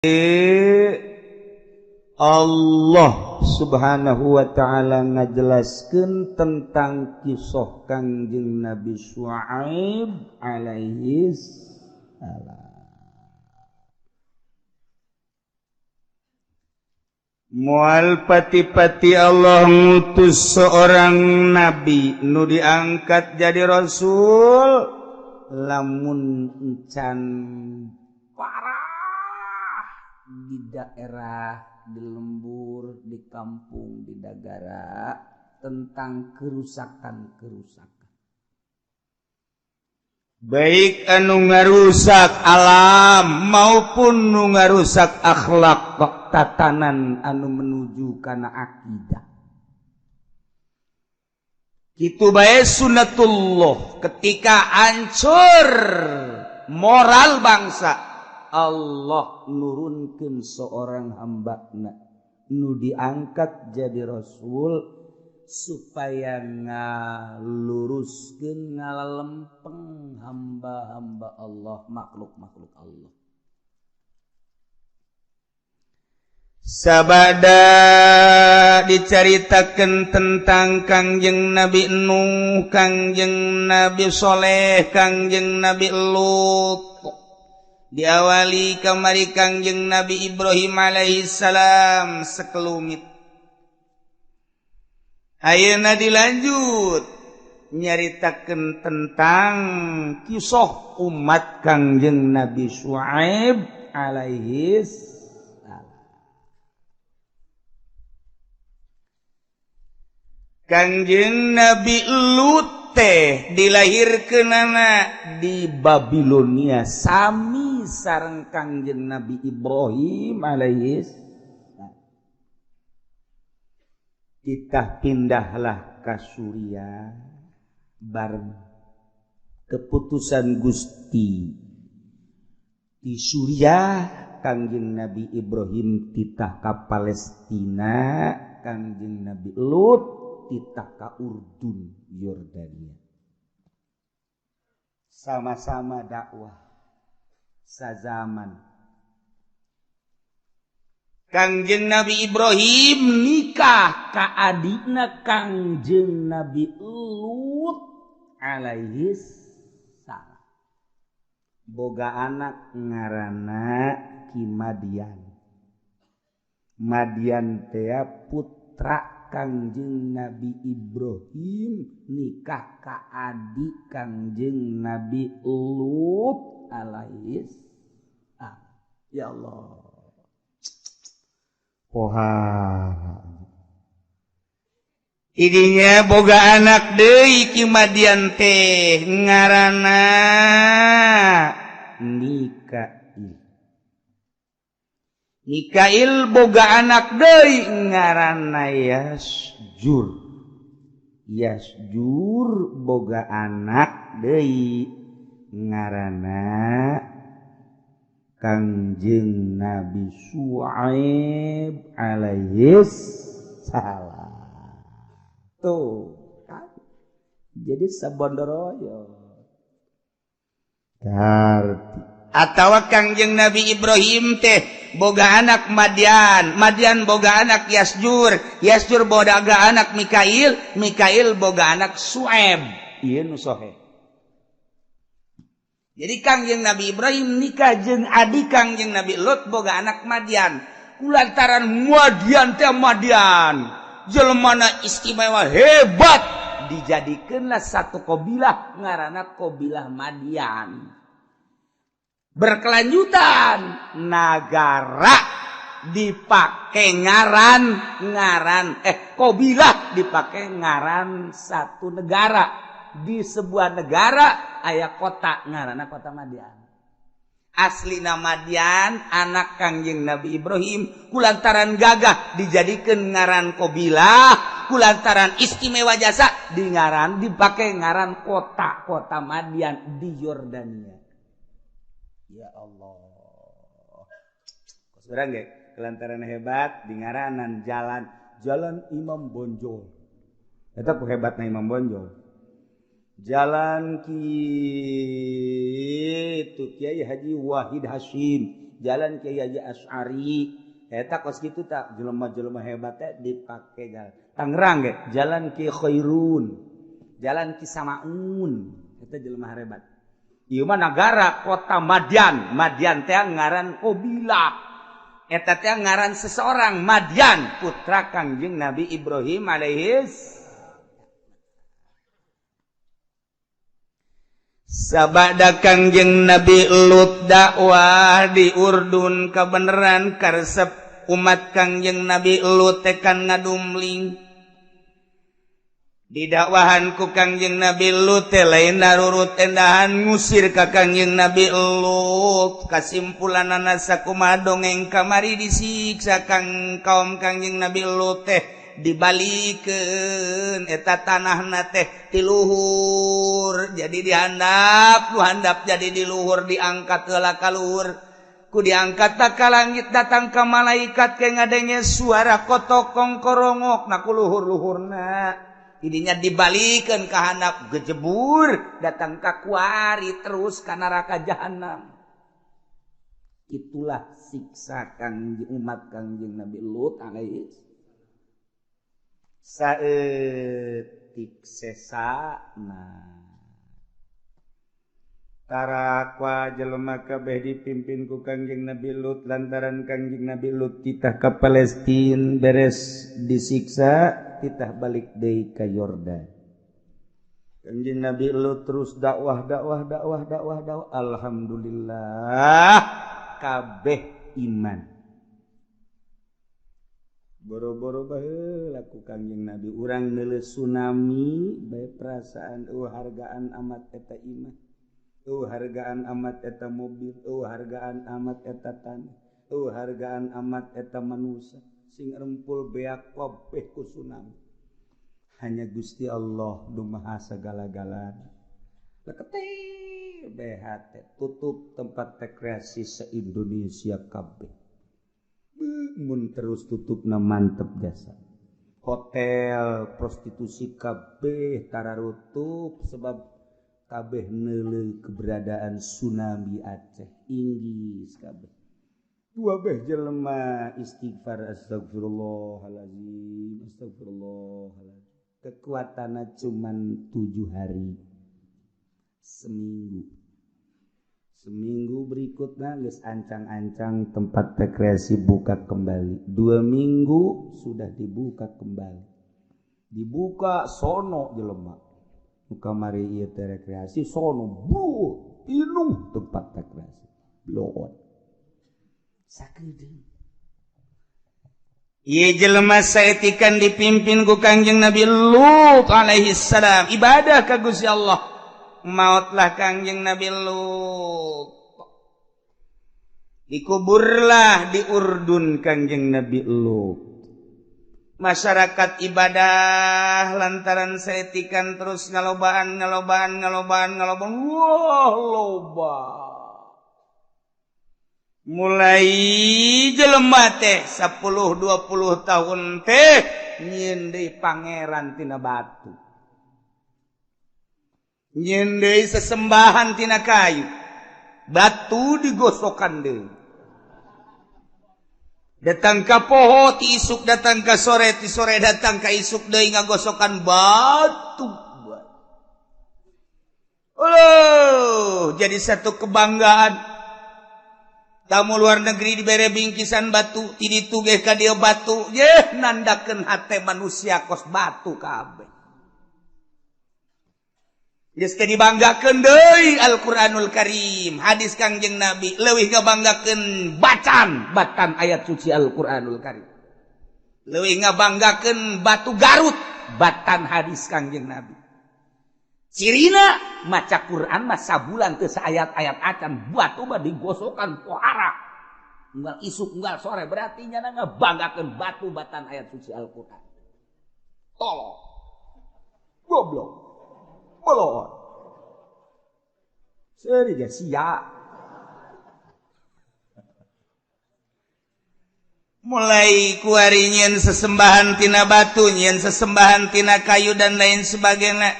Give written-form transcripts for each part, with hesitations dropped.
Allah subhanahu wa ta'ala ngajelaskeun tentang kisah Kangjeng Nabi Syuaib alaihi salam. Moal pati-pati Allah ngutus seorang nabi nu diangkat jadi rasul lamun encan parah di daerah, di lembur, di kampung, di negara tentang kerusakan-kerusakan. Baik anu ngarusak alam maupun nu ngarusak akhlak tatanan anu menuju kana akidah. Kitu bae sunnatullah ketika hancur moral bangsa Allah nurunkeun seorang hambana nu diangkat jadi rasul supaya ngaluruskeun ngalalempeng hamba-hamba Allah, makhluk-makhluk Allah. Sabada dicaritakeun tentang Kangjeng Nabi Nuh, Kangjeng Nabi Soleh, Kangjeng Nabi Lut, diawali kamari Kangjeng Nabi Ibrahim alaihissalam sekelumit. Ayeuna dilanjut nyaritakeun tentang kisah umat Kangjeng Nabi Syuaib alaihi salam. Kangjeng Nabi Lut teh dilahirkeunana di Babilonia sami sareng Kangjeng Nabi Ibrahim alaihi salam. Kita pindahlah ke Suriah bareng keputusan Gusti di Suriah. Kangjeng Nabi Ibrahim titah ka Palestina, Kangjeng Nabi Lut titah ka Urdun Yordania. Sama-sama dakwah sazaman. Kangjeng Nabi Ibrahim nikah ka adikna Kangjeng Nabi Lut alaihi salam. Boga anak ngaranna Ki Madian. Madian teh putra Kangjeng Nabi Ibrahim nikah ka adik Kangjeng Nabi Lut alaihi salam. Ya Allah. Poha idinya boga anak deui Ki Madian teh ngaranna Mikail. Mikail boga anak deui ngaranna Yasjur. Yasjur boga anak deui ngaranna Kangjeng Nabi Syuaib alaihi salam. Tuh kan jadi sabondoroyo karti atawa Kangjeng Nabi Ibrahim teh boga anak Madian, Madian boga anak Yasjur, Yasjur boga anak Mikail, Mikail boga anak Syuaib. Ieu nu sohe. Jadi Kangjeng Nabi Ibrahim nikah jeung adik Kangjeng Nabi Lut boga anak Madian. Kulantaran Madian teh Madian jelmana istimewa hebat dijadikeunlah satu kabilah ngaranna kabilah Madian. Berkelanjutan nagara dipake ngaran kabilah dipake ngaran satu negara. Di sebuah negara aya kota ngaranna kota Madian. Aslina Madian anak Kangjeng Nabi Ibrahim kulantaran gagah dijadikeun ngaran kabilah, kulantaran istimewa jasa di ngaran dipake ngaran kota Madian di Yordania. Ya Allah. Kurang ge kulantaran hebat di ngaranan jalan Imam Bonjol. Eta ku hebatna Imam Bonjol. Jalan kitu Kiai Haji Wahid Hashim jalan Kiai Haji Asy'ari eta kos kitu tak jelema-jelema hebat teh dipake jalan Tangerang ge jalan Ki Khairun jalan Ki Samaun eta jelema hebat ieu mah nagara kota Madian teh ngaran Qabilah eta teh ngaran seseorang Madian putra Kangjeng Nabi Ibrahim alaihis sabada Kangjeng Nabi Lut dakwah di Urdun kebenaran karesep umat Kangjeng Nabi Lut tekan ngadumling didakwahan ku Kangjeng Nabi Lut teh lain narurut endahan ngusir ka Kangjeng Nabi Lut kasimpulanana sakumaha dongeng kamari disiksa kaum Kangjeng Nabi Lut teh dibalikeun eta tanahna teh ti luhur jadi dihandap jadi di luhur diangkat heula ka luhur ku diangkat ka langit datang ka malaikat ke ngadenge suara kotokong korongok na ku luhur-luhurna idinya dibalikeun ka handap gejebur datang ka kuari terus ka neraka jahanam itulah siksa umat Kangjeng Nabi Lut alaihi saeutik sesana tarakwa jelema kabeh dipimpin ku Kangjeng Nabi Lut lantaran Kangjeng Nabi Lut titah ka Palestina beres disiksa titah balik deui ka Yordan Kangjeng Nabi Lut terus dakwah alhamdulillah kabeh iman boro-boro baheula ku Kangjeng Nabi urang neuleus tsunami bae perasaan hargaan amat eta iman hargaan amat eta mobil hargaan amat eta tanah hargaan amat eta manusia sing rempul beak kabeh ku tsunami hanya Gusti Allah nu maha sagala-galana lekete behat tutup tempat rekreasi se-Indonesia kabeh mun terus tutupna mantep jasa hotel prostitusi kabeh tararutup sebab kabeh neuleuh keberadaan tsunami Aceh inggis kabeh dua beh jelema istighfar astagfirullahalazim kekuatanna cuman 7 hari seminggu berikutnya geus ancang-ancang tempat rekreasi buka kembali 2 minggu sudah dibuka kembali dibuka sono jelema kamari ieu teh rekreasi sono inuh tempat rekreasi bloon sakedeung ieu jelema saetikan dipimpin ku Kangjeng Nabi Lut alaihi salam ibadah ka Gusti Allah mautlah Kangjeng Nabi Lut dikuburlah di Urdun Kangjeng Nabi Lut masyarakat ibadah lantaran saetikan terus ngalobaan wah loba mulai jelema teh 10-20 tahun teh nyieun deui pangeran tina batu nyendei sesembahan tina kayu batu digosokan deui datang ka poho ti isuk datang ka sore ti sore datang ka isuk deui ngagosokan batu jadi satu kebanggaan tamu luar negeri dibere bingkisan batu ti ditu ge ka dieu batu nandakeun hate manusia kos batu kabeh geus teh dibanggakeun deui Al-Qur'anul Karim hadis Kangjeng Nabi leuwih ngabanggakeun batan ayat suci Al-Qur'anul Karim leuwih ngabanggakeun batu Garut batan hadis Kangjeng Nabi cirina maca Quran mah sabulan teu saayat-ayat acan batu mah digosokan pohara unggal isuk unggal sore berarti nya ngabanggakeun batu batan ayat suci Al-Qur'an tolong goblok bolon seri ge sia mulai kuari nyieun sesembahan tina batu nyieun sesembahan tina kayu dan lain sebagainya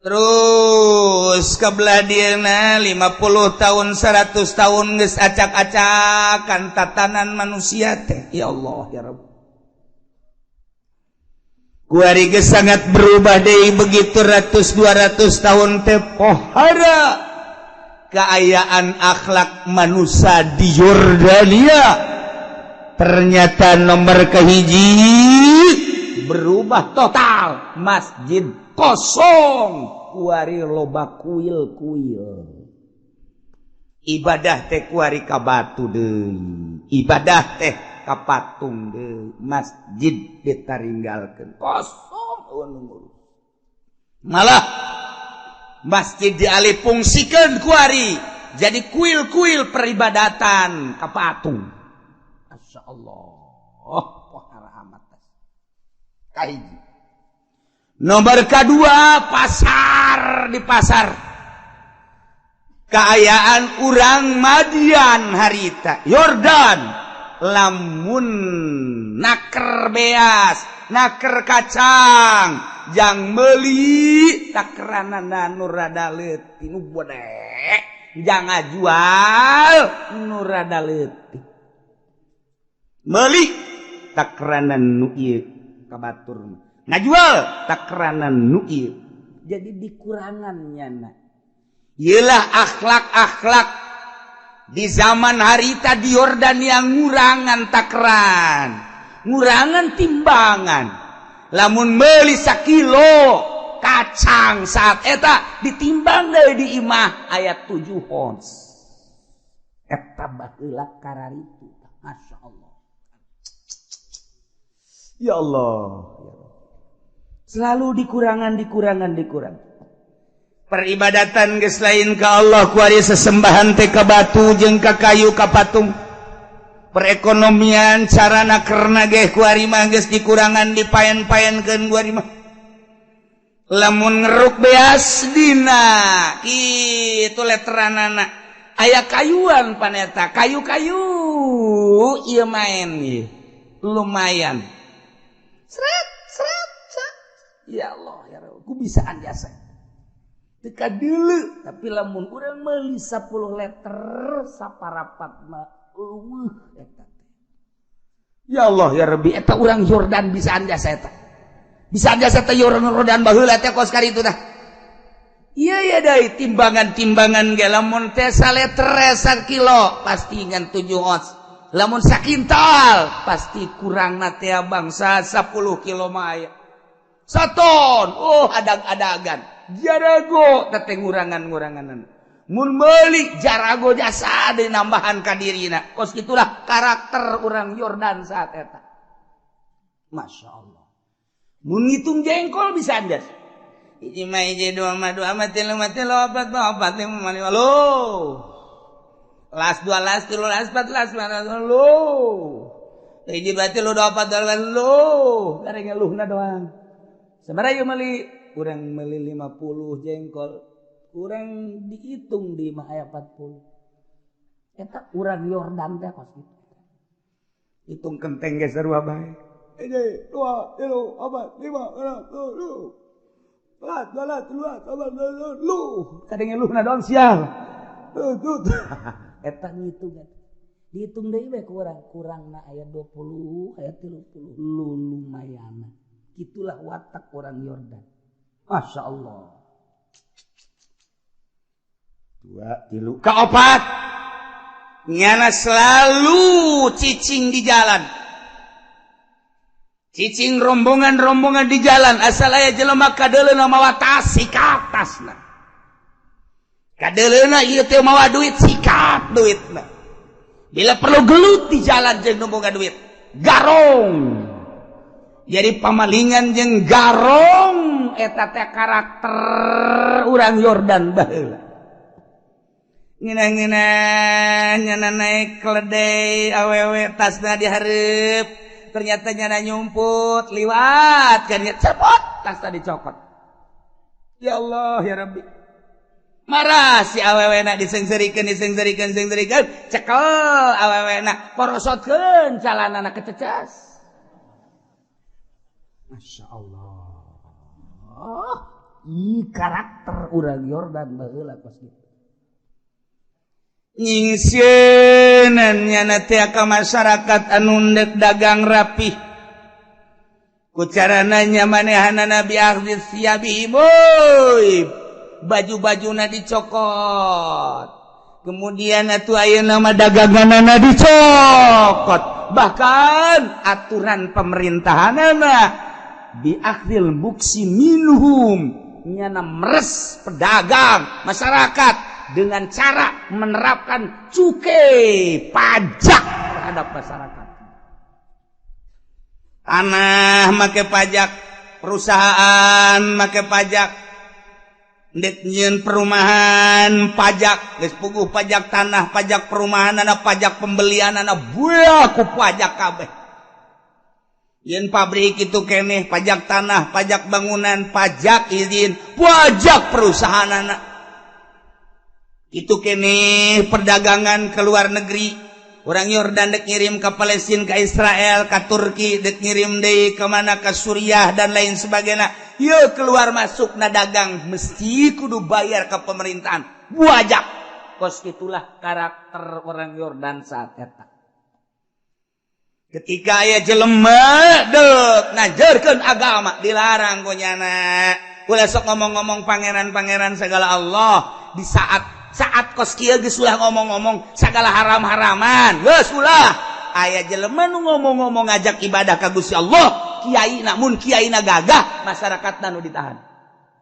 terus terus kebeladina 50 tahun 100 tahun geus acak-acakan tatanan manusia teh ya Allah ya Rabb kuari geus sangat berubah deui begitu 100-200 tahun teh pohara keayaan akhlak manusia di Yordania ternyata nomor kahiji berubah total masjid kosong kuari loba kuil-kuil ibadah teh kuari ka batu deui ibadah teh ka patung deui masjid ditaringgalkeun kosong malah masjid dialihfungsikeun kuari jadi kuil-kuil peribadatan ka patung masyaallah pohara amat kahiji nomor kedua pasar di pasar keayaan urang Madian harita Yordan lamun naker beas naker kacang jang meuli takeranana nu rada leutik nu bodek jang ngajual nu rada leutik meuli takeranana nu ieu ka batur ngajual takranan nu ieu jadi dikurangannya na iyalah akhlak-akhlak di zaman harita di Yordan yang ngurangan takran ngurangan timbangan lamun meuli sakilo kacang saat eta ditimbang deui di imah aya 7 ons eta baheula kararitu masyaallah ya Allah selalu dikurangan. Peribadatan geus lain ka Allah kuari sesembahan teh ka batu jeung ka kayu ka patung. Perekonomian carana kerna ge kuari mah geus dikurangan dipaen-paenkeun kuari mah. Lamun ngeruk beas dina kitu letteranana aya kayuan paneta kayu-kayu ieu maen ieu lumayan. Sret ya Allah ya Rabb ku bisaan jasa teka deuleu tapi lamun urang meuli 10 liter saparapat mah eta ya Allah ya Rabbi eta urang Yordan bisaan jasa eta bisaan jasa teh Yordan baheula teh kos kari itu tah iya deui timbangan ge lamun teh 1 liter 1 kilo pasti ngan 7 ons lamun sakintal pasti kurangna teh bangsa 10 kilo mah aya saton adag-adagan jarago teteh ngurangan-nguranganan mun meuli jarago jasa ade nambahan ka dirina kos kitulah karakter urang Yordan saat eta masyaallah mun ngitung jengkol bisa anjas hiji mah hiji dua mah dua mah tilu mah tilu opat mah opat lima mah lima lo las dua las tilu las empat las lo hiji berarti lo dua opat dua lo kareng eluhna doang sabaraha meuli urang meuli 50 jengkol urang dihitung di mah aya 40 eta urang Yordan teh kos kitu hitung kenteng ge sarua bae 1 2 3 4 5 6 7 8 9 kadang eluhna doang sial eta ngitung dihitung deui we ku urang kurangna aya 20 aya 30 lumayan itulah watak orang Yordan. Masya Allah. 2, 3, keopat. Nyana selalu cicing di jalan. Cicing rombongan-rombongan di jalan. Asal aya jelema kadeleuna mawa tas sikat tasna. Kadeleuna ieu teh mawa duit sikat duitna. Bila perlu gelut di jalan jeung nu boga duit. Garong. Jadi pamalingan jeung garong eta teh karakter urang Yordan baheula. Ngina-ngina nyana naik keledai awewe tasna di hareup ternyata nyana nyumput liwat kan cepot tasna dicokot. Ya Allah ya Rabbi. Marah si awewena disengserikeun cekel awewena porosotkeun calanana kececas. Masya Allah karakter urang Yordan baheula kos kitu nyingseunna nyana teh ka masyarakat anu ndek dagang rapih ku carana nya manehanana bi akhdis siyabi boy baju-bajuna dicokot kemudian atuh ayeuna mah daganganna dicokot bahkan aturan pemerintahanna bi akhdil buksi minhum nyana meres pedagang masyarakat dengan cara menerapkan cukai pajak terhadap masyarakat tanah make pajak perusahaan make pajak ndek nyieun perumahan pajak geus puguh pajak tanah pajak perumahan ana pajak pembelian ana buah ku pajak kabeh yen pabrik itu keneh pajak tanah pajak bangunan pajak izin pajak perusahaan ana itu keneh perdagangan ke luar negeri orang Yordan dek ngirim ke Palestina ke Israel ke Turki dek ngirim deui ke mana ke Suriah dan lain sebagainya yeuh keluar masuk na dagang mesti kudu bayar ke pemerintahan pajak kos itulah karakter orang Yordan saat eta ketika aya jelema deuk ngajarkeun agama dilarang ku nyana ulah sok ngomong-ngomong pangeran-pangeran segala Allah di saat kos kieu geus ulah ngomong-ngomong sagala haram-haraman geus ulah aya jelema nu ngomong-ngomong ngajak ibadah ka Gusti Allah kiai namun kiaina gagah masyarakatna nu ditahan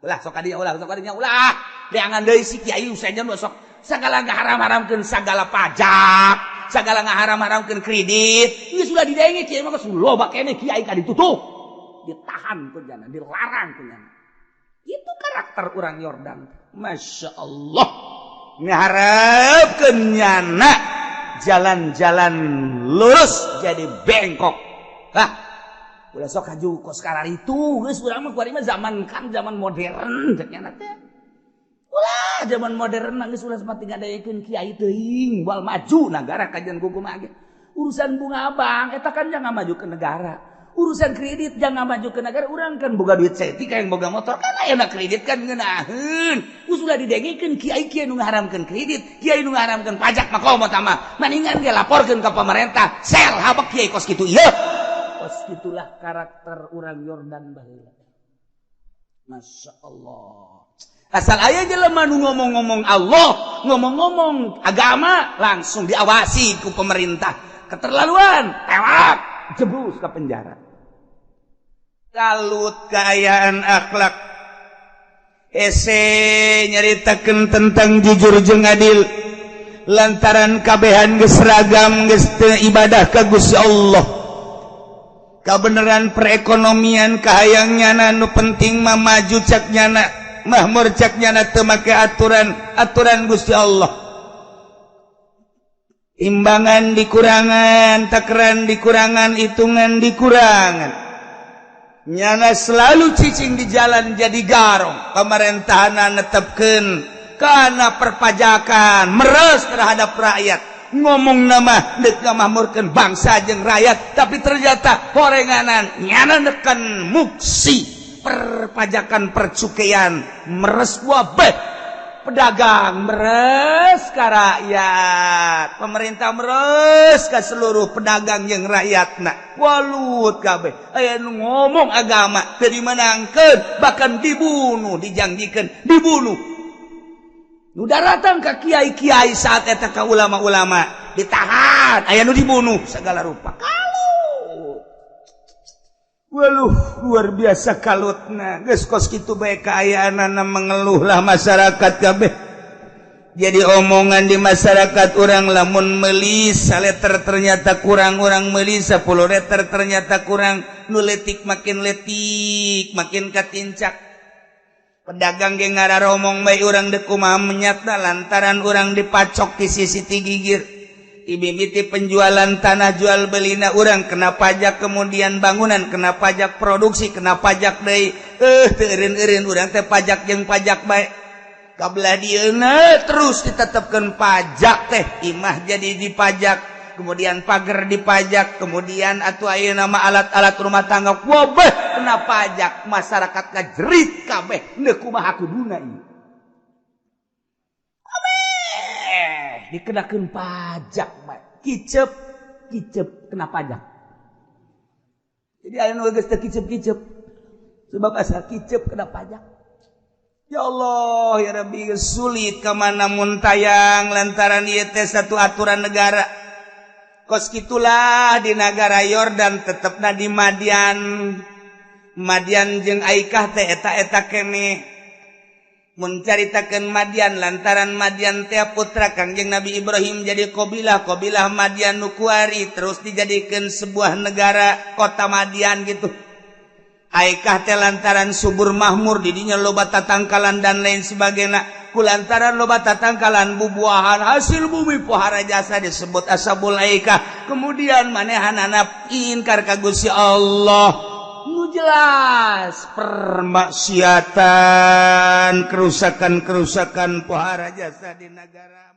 ulah sok kadinya ulah deangan deui si kiai usahajan sok sagala ngaharam-haramkeun sagala pajak sagala ngaharam-haramkeun kredit geus ulah didenge kiai mah geus loba keneh kiai ka ditutup ditahan ku jana dilarang ku jana itu karakter orang Yordan Masya Allah ngaharapkeun nyana jalan-jalan lurus jadi bengkok udah sok haju kos karar itu geus urang mah kuari mah zaman modern cek nyana teh ulah zaman modern mah geus ulah sempat ngadayekeun kiai teuing moal maju negara kajian kuku mah urusan bunga abang eta kan jangan maju ke negara urusan kredit jangan maju ke negara urang kan boga duit setik yang boga motor kan ayeuna kredit kan ngeunaheun geus ulah didengikeun kiai nu ngaharamkeun kredit kiai nu ngaharamkeun pajak mah komo tah mah mendingan ge laporkeun ka pemerintah sel habak kiai kos kitu ieu kos kitulah karakter urang Yordan baheula Masya Allah asal aya jelema nu ngomong-ngomong Allah ngomong-ngomong agama langsung diawasi ku pemerintah keterlaluan tewak jebus ke penjara kalut keayaan akhlak nyaritakeun tentang jujur jeung adil lantaran kabehan geus seragam geus teu ibadah ka Gusti Allah kabeneran perekonomian kahayangnyana nu penting mah maju cak nyana mahmur cak nyana teu make aturan Gusti Allah imbangan dikurangan takaran dikurangan hitungan dikurangan nyana selalu cicing di jalan jadi garong pemerintahan netepkeun kana perpajakan meres terhadap rakyat ngomong nama deuk ngamahmurkeun bangsa jeung rakyat tapi ternyata horenganan nyana nekan muksi perpajakan percukaian meres wabeh pedagang meres ka rakyat pemerintah meres ka seluruh pedagang jeung rakyatna walut kabeh aya nu ngomong agama teu dimenangkeun bahkan dibunuh dijangjikeun dibunuh nu datang ka kiai-kiai saat eta ka ulama-ulama ditahan aya nu dibunuh segala rupa waluh luar biasa kalutna geus kos kitu bae kaayaanana mengeluhlah masyarakat kabeh jadi omongan di masyarakat orang lamun meuli saleter ternyata kurang orang meuli 10 liter ternyata kurang nu letik makin katincak pedagang ge ngararomong bae urang deuk kumaha menyatna lantaran urang dipacok di sisi gigir ibimiti penjualan tanah jual belina urang kena pajak kemudian bangunan kena pajak produksi kena pajak deui teu eureun-eureun urang teh pajak jeung pajak bae kabelah dieuna terus ditetepkeun pajak teh imah jadi dipajak kemudian pagar dipajak, kemudian atuh aya nama alat-alat rumah tangga wabeh kena pajak, masyarakat ngajerit kabeh teu kumaha kuduna ieu. Dikenakeun pajak bae. Kicep kena pajak. Jadi aya nu geus teu kicep-kicep. Sebab asa kicep kena pajak. Ya Allah, ya Rabbi, sulit ka mana mun tayang lantaran ieu teh satu aturan negara. Kos kitulah di negara Yordan tetepna di Madian. Madian jeung Aikah teh eta keneh. Mun caritakeun Madian lantaran Madian teh putra Kangjeng Nabi Ibrahim jadi qabilah Madian nu kuari terus dijadikeun sebuah negara kota Madian gitu. Aikah teh lantaran subur makmur di dinya loba tatangkalan dan lain sebagainya. Kulantaran loba tatangkalan bubuahan hasil bumi pohara jasa disebut ashabul Aikah. Kemudian manehanana ingkar ka Gusti Allah. Nu jelas permaksiatan kerusakan pohara jasa di negara